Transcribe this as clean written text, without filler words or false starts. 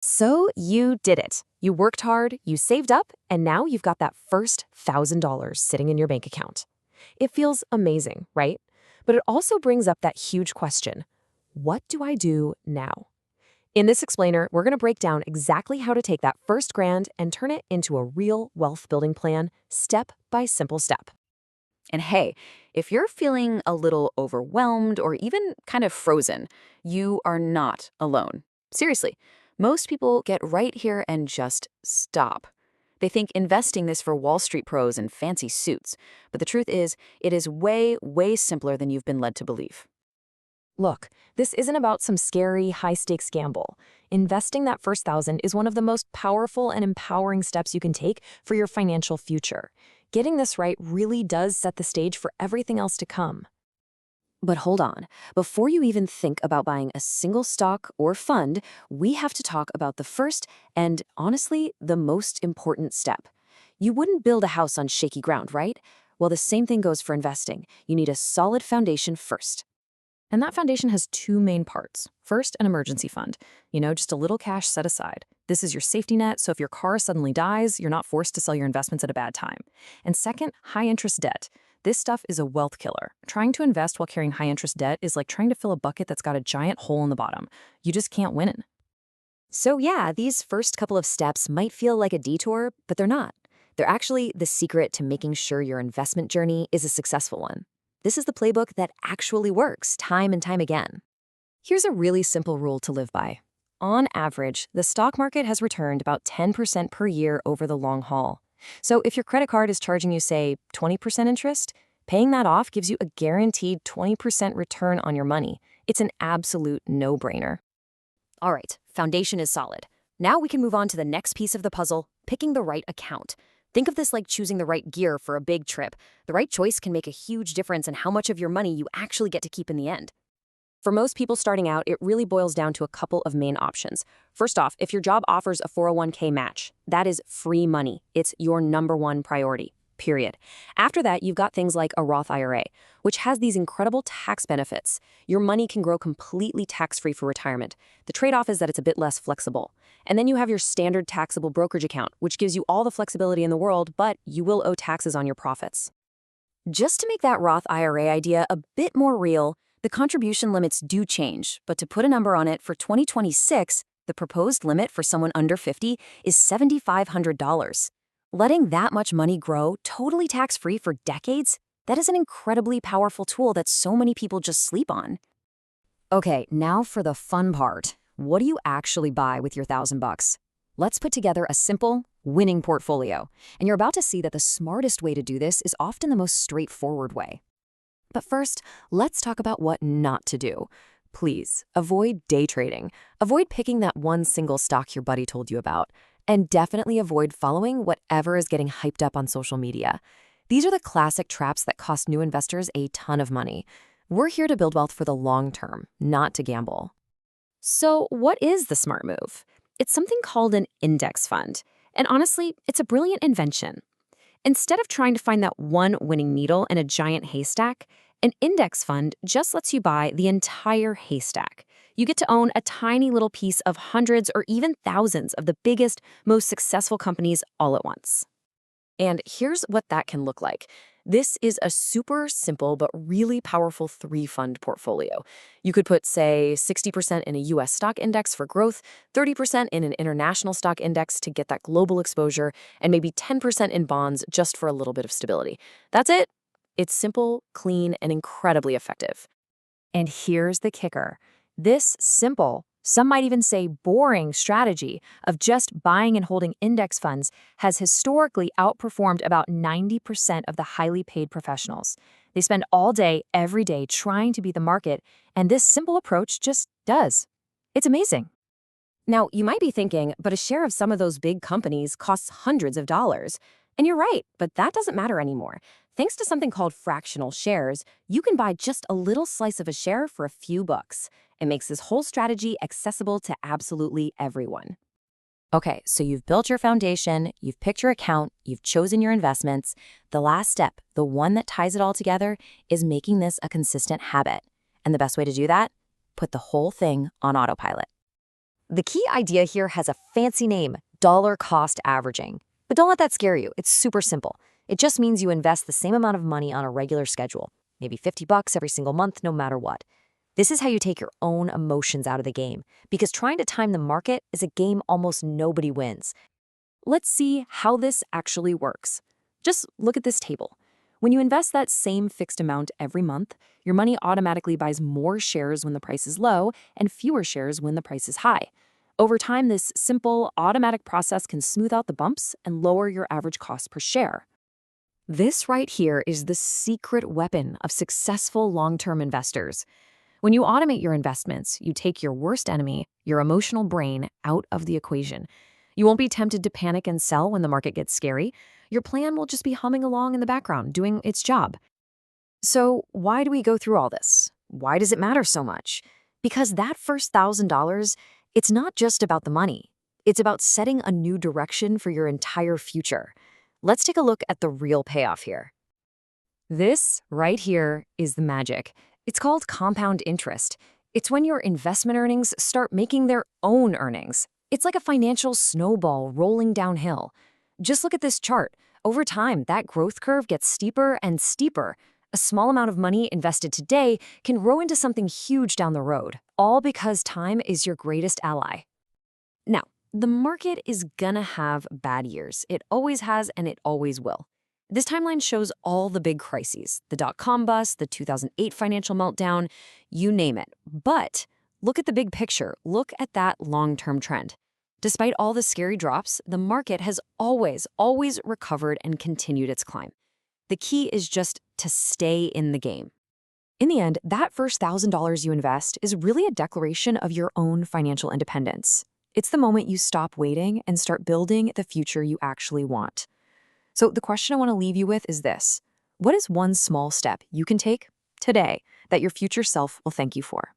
So you did it. You worked hard, you saved up, and now you've got that first $1,000 sitting in your bank account. It feels amazing, right? But it also brings up that huge question: what do I do now? In this explainer, we're going to break down exactly how to take that first grand and turn it into a real wealth building plan, step by simple step. And hey, if you're feeling a little overwhelmed or even kind of frozen, you are not alone. Seriously, most people get right here and just stop. They think investing this for Wall Street pros in fancy suits, but the truth is, it is way, way simpler than you've been led to believe. Look, this isn't about some scary, high stakes gamble. Investing that first thousand is one of the most powerful and empowering steps you can take for your financial future. Getting this right really does set the stage for everything else to come. But hold on, before you even think about buying a single stock or fund, we have to talk about the first and, honestly, the most important step. You wouldn't build a house on shaky ground, right? Well, the same thing goes for investing. You need a solid foundation first. And that foundation has two main parts. First, an emergency fund. Just a little cash set aside. This is your safety net, so if your car suddenly dies, you're not forced to sell your investments at a bad time. And second, high interest debt. This stuff is a wealth killer. Trying to invest while carrying high interest debt is like trying to fill a bucket that's got a giant hole in the bottom. You just can't win. So yeah, these first couple of steps might feel like a detour, but they're not. They're actually the secret to making sure your investment journey is a successful one. This is the playbook that actually works time and time again. Here's a really simple rule to live by. On average, the stock market has returned about 10% per year over the long haul. So if your credit card is charging you, say, 20% interest, paying that off gives you a guaranteed 20% return on your money. It's an absolute no-brainer. All right, foundation is solid. Now we can move on to the next piece of the puzzle, picking the right account. Think of this like choosing the right gear for a big trip. The right choice can make a huge difference in how much of your money you actually get to keep in the end. For most people starting out, it really boils down to a couple of main options. First off, if your job offers a 401k match, that is free money. It's your number one priority, period. After that, you've got things like a Roth IRA, which has these incredible tax benefits. Your money can grow completely tax-free for retirement. The trade-off is that it's a bit less flexible. And then you have your standard taxable brokerage account, which gives you all the flexibility in the world, but you will owe taxes on your profits. Just to make that Roth IRA idea a bit more real, the contribution limits do change, but to put a number on it, for 2026, the proposed limit for someone under 50 is $7,500. Letting that much money grow totally tax-free for decades, that is an incredibly powerful tool that so many people just sleep on. Okay, now for the fun part. What do you actually buy with your $1,000? Let's put together a simple, winning portfolio. And you're about to see that the smartest way to do this is often the most straightforward way. But first, let's talk about what not to do. Please, avoid day trading. Avoid picking that one single stock your buddy told you about. And definitely avoid following whatever is getting hyped up on social media. These are the classic traps that cost new investors a ton of money. We're here to build wealth for the long term, not to gamble. So what is the smart move? It's something called an index fund. And honestly, it's a brilliant invention. Instead of trying to find that one winning needle in a giant haystack, an index fund just lets you buy the entire haystack. You get to own a tiny little piece of hundreds or even thousands of the biggest, most successful companies all at once. And here's what that can look like. This is a super simple but really powerful three-fund portfolio. You could put, say, 60% in a US stock index for growth, 30% in an international stock index to get that global exposure, and maybe 10% in bonds just for a little bit of stability. That's it. It's simple, clean, and incredibly effective. And here's the kicker. This simple, some might even say boring strategy of just buying and holding index funds has historically outperformed about 90% of the highly paid professionals. They spend all day, every day trying to beat the market, and this simple approach just does. It's amazing. Now, you might be thinking, but a share of some of those big companies costs hundreds of dollars. And you're right, but that doesn't matter anymore. Thanks to something called fractional shares, you can buy just a little slice of a share for a few bucks. It makes this whole strategy accessible to absolutely everyone. Okay, so you've built your foundation, you've picked your account, you've chosen your investments. The last step, the one that ties it all together, is making this a consistent habit. And the best way to do that? Put the whole thing on autopilot. The key idea here has a fancy name, dollar cost averaging. But don't let that scare you. It's super simple. It just means you invest the same amount of money on a regular schedule, maybe $50 every single month, no matter what. This is how you take your own emotions out of the game, because trying to time the market is a game almost nobody wins. Let's see how this actually works. Just look at this table. When you invest that same fixed amount every month, your money automatically buys more shares when the price is low and fewer shares when the price is high. Over time, this simple, automatic process can smooth out the bumps and lower your average cost per share. This right here is the secret weapon of successful long-term investors. When you automate your investments, you take your worst enemy, your emotional brain, out of the equation. You won't be tempted to panic and sell when the market gets scary. Your plan will just be humming along in the background, doing its job. So why do we go through all this? Why does it matter so much? Because that first $1,000, it's not just about the money. It's about setting a new direction for your entire future. Let's take a look at the real payoff here. This right here is the magic. It's called compound interest. It's when your investment earnings start making their own earnings. It's like a financial snowball rolling downhill. Just look at this chart. Over time, that growth curve gets steeper and steeper. A small amount of money invested today can grow into something huge down the road, all because time is your greatest ally. Now, the market is gonna have bad years. It always has and it always will. This timeline shows all the big crises, the dot-com bust, the 2008 financial meltdown, you name it. But look at the big picture. Look at that long-term trend. Despite all the scary drops, the market has always recovered and continued its climb. The key is just to stay in the game. In the end, that first $1,000 you invest is really a declaration of your own financial independence. It's the moment you stop waiting and start building the future you actually want. So the question I want to leave you with is this: what is one small step you can take today that your future self will thank you for?